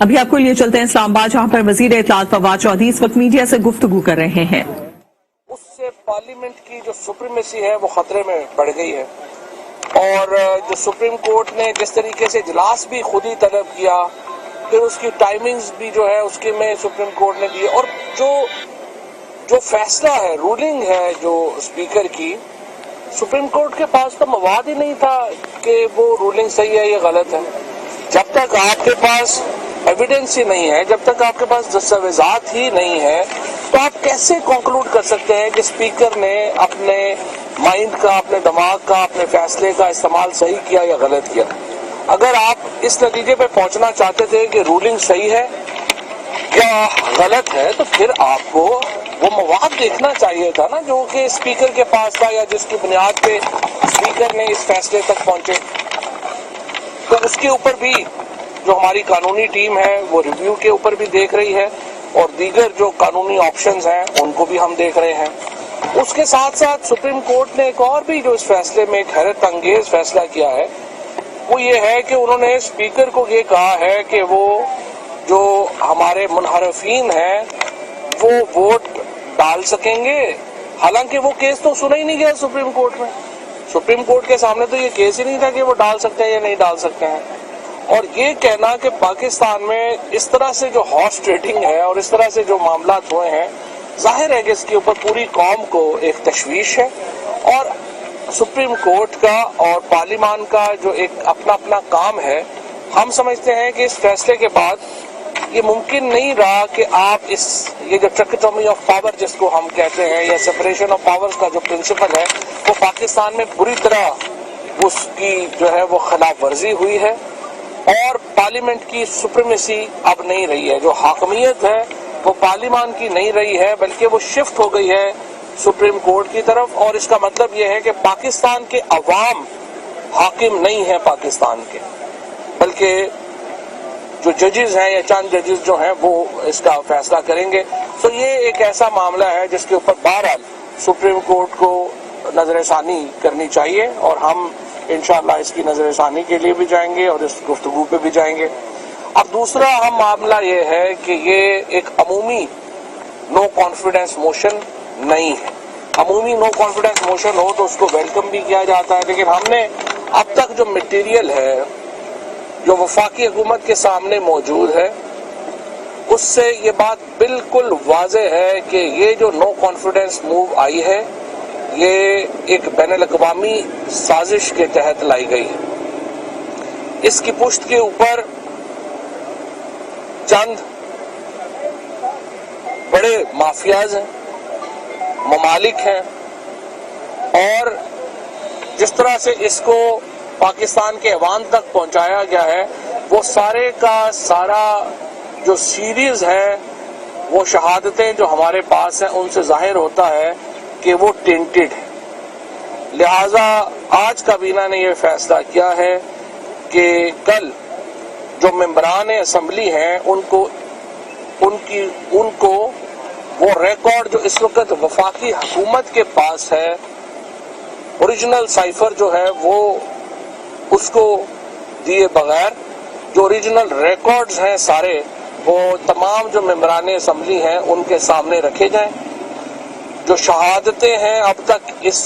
अभी आपको लिए चलते हैं इस्लामाबाद, जहां पर वजीर इत्तलात फवाद चौधरी इस वक्त मीडिया से गुफ्तगू कर रहे हैं। उससे पार्लियामेंट की जो सुप्रीमेसी है वो खतरे में पड़ गई है और जो सुप्रीम कोर्ट ने जिस तरीके से इजलास भी खुद ही तलब किया, फिर उसकी टाइमिंग्स भी जो है उसके में सुप्रीम कोर्ट ने दी, और जो फैसला है, रूलिंग है जो स्पीकर की, सुप्रीम कोर्ट के पास तो मवाद ही नहीं था कि वो रूलिंग सही है या गलत है। जब तक आपके पास एविडेंस ही नहीं है, जब तक आपके पास दस्तावेजात ही नहीं है, तो आप कैसे कंक्लूड कर सकते हैं कि स्पीकर ने अपने माइंड का, अपने दिमाग का, अपने फैसले का इस्तेमाल सही किया या गलत किया। अगर आप इस नतीजे पे पहुंचना चाहते थे कि रूलिंग सही है या गलत है, तो फिर आपको वो मवाद देखना चाहिए था ना जो कि स्पीकर के पास था या जिसकी बुनियाद पे स्पीकर ने इस फैसले तक पहुंचे। तो उसके ऊपर भी जो हमारी कानूनी टीम है वो रिव्यू के ऊपर भी देख रही है और दीगर जो कानूनी ऑप्शंस हैं उनको भी हम देख रहे हैं। उसके साथ साथ सुप्रीम कोर्ट ने एक और भी जो इस फैसले में एक हैरत अंगेज फैसला किया है, वो ये है कि उन्होंने स्पीकर को ये कहा है कि वो जो हमारे मुनहरफीन हैं वो वोट डाल सकेंगे। हालांकि वो केस तो सुना ही नहीं गया सुप्रीम कोर्ट में। सुप्रीम कोर्ट के सामने तो ये केस ही नहीं था कि वो डाल सकते हैं या नहीं डाल सकते हैं। और ये कहना कि पाकिस्तान में इस तरह से जो हॉर्स ट्रेडिंग है और इस तरह से जो मामला हुए हैं, जाहिर है कि इसके ऊपर पूरी कौम को एक तशवीश है। और सुप्रीम कोर्ट का और पार्लियामान का जो एक अपना अपना काम है, हम समझते हैं कि इस फैसले के बाद ये मुमकिन नहीं रहा कि आप ये जो ट्रैकोटोमी ऑफ पावर जिसको हम कहते हैं, या सेपरेशन ऑफ पावर्स का जो प्रिंसिपल है, वो पाकिस्तान में बुरी तरह उसकी जो है वो खिलाफ वर्जी हुई है और पार्लियामेंट की सुप्रीमेसी अब नहीं रही है। जो हाकमियत है वो पार्लियामान की नहीं रही है, बल्कि वो शिफ्ट हो गई है सुप्रीम कोर्ट की तरफ। और इसका मतलब ये है कि पाकिस्तान के अवाम हाकिम नहीं है पाकिस्तान के, बल्कि जो जजेस हैं या चंद जजेस जो हैं वो इसका फैसला करेंगे। तो ये एक ऐसा मामला है जिसके ऊपर बहरहाल सुप्रीम कोर्ट को नजरसानी करनी चाहिए और हम इंशाअल्लाह इसकी नजरसानी के लिए भी जाएंगे और इस गुफ्तगू पे भी जाएंगे। अब दूसरा अहम मामला ये है कि ये एक अमूमी नो कॉन्फिडेंस मोशन नहीं है। अमूमी नो कॉन्फिडेंस मोशन हो तो उसको वेलकम भी किया जाता है, लेकिन हमने अब तक जो मटेरियल है जो वफाकी हुकूमत के सामने मौजूद है, उससे ये बात बिल्कुल वाज़ेह है कि ये जो नो कॉन्फिडेंस मूव आई है, ये एक बैनुल-अक़वामी साजिश के तहत लाई गई है। इसकी पुष्ट के ऊपर चंद बड़े माफियाज हैं, ममालिक हैं, और जिस तरह से इसको पाकिस्तान के अवाम तक पहुंचाया गया है, वो सारे का सारा जो सीरीज है, वो शहादतें जो हमारे पास हैं, उनसे जाहिर होता है कि वो टेंटेड है। लिहाजा आज काबीना ने यह फैसला किया है कि कल जो मेंबरान असम्बली हैं उनको वो रिकॉर्ड जो इस वक्त वफाकी हुकूमत के पास है, ओरिजिनल साइफर जो है वो उसको दिए बगैर जो ओरिजिनल रिकॉर्ड्स हैं सारे, वो तमाम जो मेंबरान असम्बली हैं उनके सामने रखे जाएं। जो शहादतें हैं अब तक इस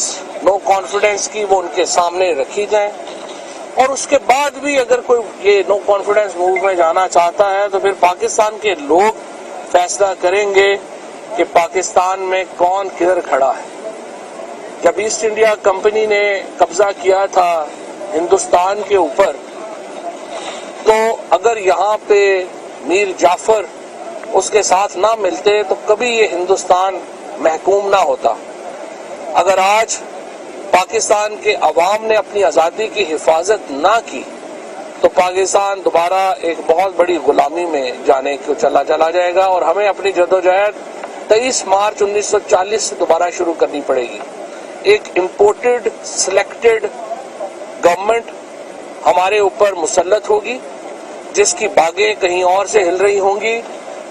नो कॉन्फिडेंस की, वो उनके सामने रखी जाएं। और उसके बाद भी अगर कोई ये नो कॉन्फिडेंस मूव में जाना चाहता है तो फिर पाकिस्तान के लोग फैसला करेंगे कि पाकिस्तान में कौन किधर खड़ा है। जब ईस्ट इंडिया कंपनी ने कब्जा किया था हिंदुस्तान के ऊपर, तो अगर यहाँ पे मीर जाफर उसके साथ ना मिलते तो कभी ये हिंदुस्तान महकूम ना होता। अगर आज पाकिस्तान के अवाम ने अपनी आज़ादी की हिफाजत ना की तो पाकिस्तान दोबारा एक बहुत बड़ी गुलामी में जाने को चला जाएगा और हमें अपनी जद्दोजहद 23 मार्च 1940 से दोबारा शुरू करनी पड़ेगी। एक इम्पोर्टेड सिलेक्टेड गवर्नमेंट हमारे ऊपर मुसल्लत होगी, जिसकी बागें कहीं और से हिल रही होंगी।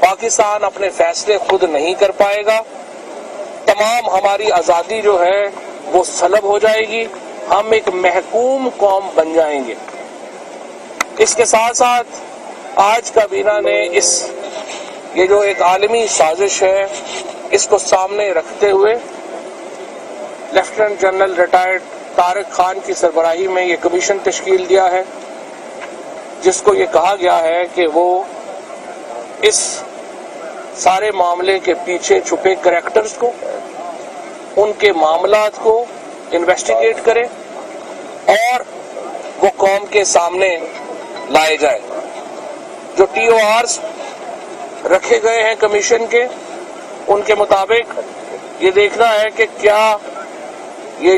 पाकिस्तान अपने फैसले खुद नहीं कर पाएगा, तमाम हमारी आज़ादी जो है वो सलब हो जाएगी, हम एक महकूम कौम बन जाएंगे। इसके साथ साथ آج کابینہ نے یہ جو ایک عالمی سازش ہے اس کو سامنے رکھتے ہوئے lieutenant general retired Tariq Khan کی سربراہی میں یہ کمیشن تشکیل دیا ہے، جس کو یہ کہا گیا ہے کہ وہ اس سارے معاملے کے پیچھے چھپے کریکٹرز کو، ان کے معاملات کو انویسٹیگیٹ کرے اور وہ قوم کے سامنے لائے جائے۔ جو ٹی او آرز رکھے گئے ہیں کمیشن کے، ان کے مطابق یہ دیکھنا ہے کہ کیا یہ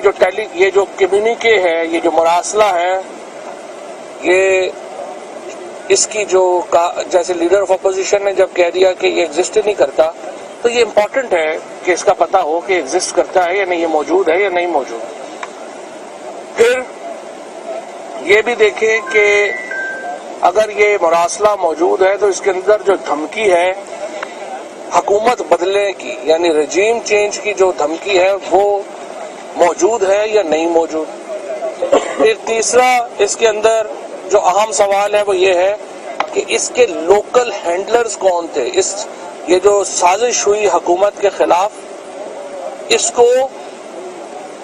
جو کمیونیکے ہے، یہ جو مراسلہ ہے، یہ اس کی جیسے لیڈر آف اپوزیشن نے جب کہہ دیا کہ یہ ایگزسٹ نہیں کرتا، تو یہ امپورٹنٹ ہے کہ اس کا پتہ ہو کہ ایگزسٹ کرتا ہے یا نہیں، یہ موجود ہے یا نہیں موجود۔ پھر یہ بھی دیکھیں کہ اگر یہ مراسلہ موجود ہے تو اس کے اندر جو دھمکی ہے حکومت بدلنے کی، یعنی رجیم چینج کی جو دھمکی ہے، وہ موجود ہے یا نہیں موجود۔ پھر تیسرا اس کے اندر جو اہم سوال ہے وہ یہ ہے کہ اس کے لوکل ہینڈلرز کون تھے، یہ جو سازش ہوئی حکومت کے خلاف، اس کو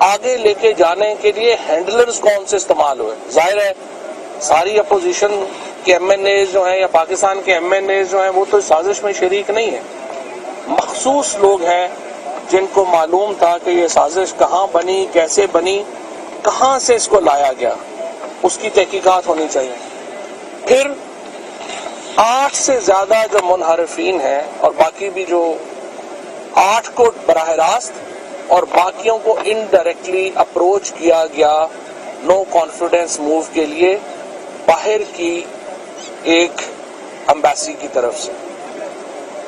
آگے لے کے جانے کے لیے ہینڈلرز کون سے استعمال ہوئے۔ ظاہر ہے ساری اپوزیشن کے ایم این اے جو ہیں یا پاکستان کے ایم این اے جو ہیں وہ تو سازش میں شریک نہیں ہیں، مخصوص لوگ ہیں جن کو معلوم تھا کہ یہ سازش کہاں بنی، کیسے بنی، کہاں سے اس کو لایا گیا، اس کی تحقیقات ہونی چاہیے۔ پھر 8 سے زیادہ جو منحرفین ہیں اور باقی بھی جو 8 کو براہ راست اور باقیوں کو انڈائریکٹلی اپروچ کیا گیا نو کانفیڈنس موو کے لیے باہر کی ایک امبیسی کی طرف سے،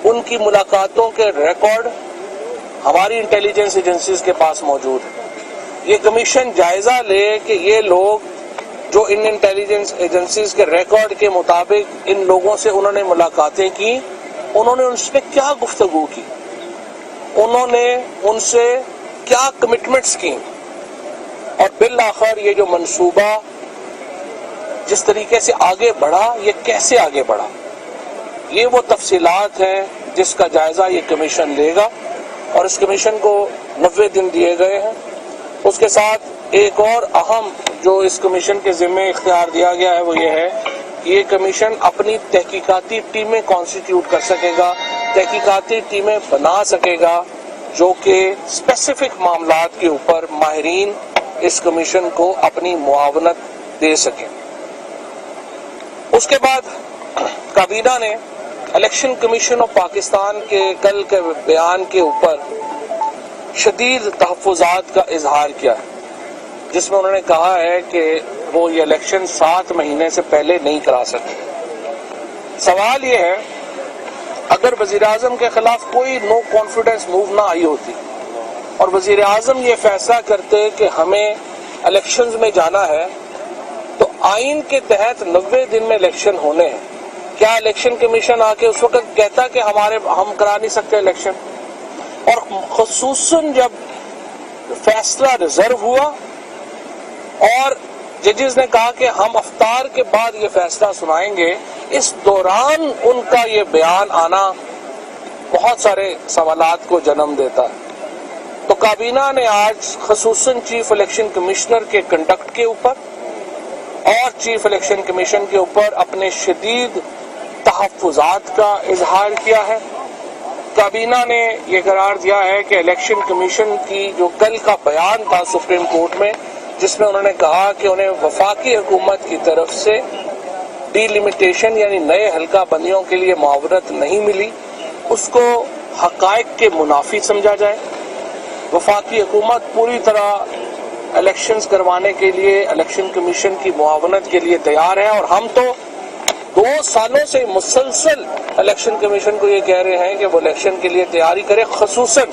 ان کی ملاقاتوں کے ریکارڈ ہماری انٹیلیجنس ایجنسیز کے پاس موجود ہے۔ یہ کمیشن جائزہ لے کہ یہ لوگ جو ان انٹیلیجنس ایجنسیز کے ریکارڈ کے مطابق ان لوگوں سے انہوں نے ملاقاتیں کی، انہوں نے ان سے کیا گفتگو کی، انہوں نے ان سے کیا کمٹمنٹس کی، اور بالآخر یہ جو منصوبہ جس طریقے سے آگے بڑھا یہ کیسے آگے بڑھا۔ یہ وہ تفصیلات ہیں جس کا جائزہ یہ کمیشن لے گا، اور اس کمیشن کو 90 دن دیے گئے ہیں۔ اس کے ساتھ ایک اور اہم جو اس کمیشن کے ذمے اختیار دیا گیا ہے وہ یہ ہے کہ یہ کمیشن اپنی تحقیقاتی ٹیمیں کانسٹیٹیوٹ کر سکے گا، تحقیقاتی ٹیمیں بنا سکے گا جو کہ اسپیسیفک معاملات کے اوپر ماہرین اس کمیشن کو اپنی معاونت دے سکیں۔ اس کے بعد کابینہ نے الیکشن کمیشن آف پاکستان کے کل کے بیان کے اوپر شدید تحفظات کا اظہار کیا ہے، جس میں انہوں نے کہا ہے کہ وہ یہ الیکشن 7 مہینے سے پہلے نہیں کرا سکتے۔ سوال یہ ہے اگر وزیر اعظم کے خلاف کوئی نو کانفیڈنس موو نہ آئی ہوتی اور وزیر اعظم یہ فیصلہ کرتے کہ ہمیں الیکشنز میں جانا ہے، تو آئین کے تحت 90 دن میں الیکشن ہونے ہیں، کیا الیکشن کمیشن آ کے اس وقت کہتا کہ ہم کرا نہیں سکتے الیکشن؟ اور خصوصاً جب فیصلہ ریزرو ہوا اور ججز نے کہا کہ ہم افطار کے بعد یہ فیصلہ سنائیں گے، اس دوران ان کا یہ بیان آنا بہت سارے سوالات کو جنم دیتا ہے۔ تو کابینہ نے آج خصوصاً چیف الیکشن کمشنر کے کنڈکٹ کے اوپر اور چیف الیکشن کمیشن کے اوپر اپنے شدید تحفظات کا اظہار کیا ہے۔ کابینہ نے یہ قرار دیا ہے کہ الیکشن کمیشن کی جو کل کا بیان تھا سپریم کورٹ میں، جس میں انہوں نے کہا کہ انہیں وفاقی حکومت کی طرف سے ڈی لمیٹیشن یعنی نئے حلقہ بندیوں کے لیے معاونت نہیں ملی، اس کو حقائق کے منافی سمجھا جائے۔ وفاقی حکومت پوری طرح الیکشنز کروانے کے لیے الیکشن کمیشن کی معاونت کے لیے تیار ہے، اور ہم تو 2 سالوں سے مسلسل الیکشن کمیشن کو یہ کہہ رہے ہیں کہ وہ الیکشن کے لیے تیاری کرے، خصوصاً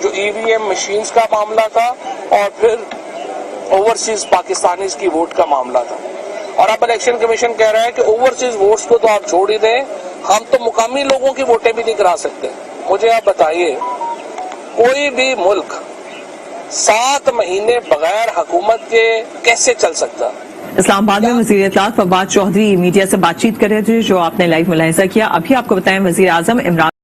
جو ای وی ایم مشینز کا معاملہ تھا اور پھر اوورسیز پاکستانیز کی ووٹ کا معاملہ تھا۔ اور اب الیکشن کمیشن کہہ رہا ہے کہ اوورسیز ووٹس کو تو آپ چھوڑ ہی دیں، ہم تو مقامی لوگوں کی ووٹیں بھی نہیں کرا سکتے۔ مجھے آپ بتائیے کوئی بھی ملک 7 مہینے بغیر حکومت کے کیسے چل سکتا؟ اسلام آباد میں وزیر اطلاعات فواد چودھری میڈیا سے بات چیت کر رہے تھے، جو آپ نے لائیو ملاحظہ کیا۔ ابھی آپ کو بتائیں وزیر اعظم عمران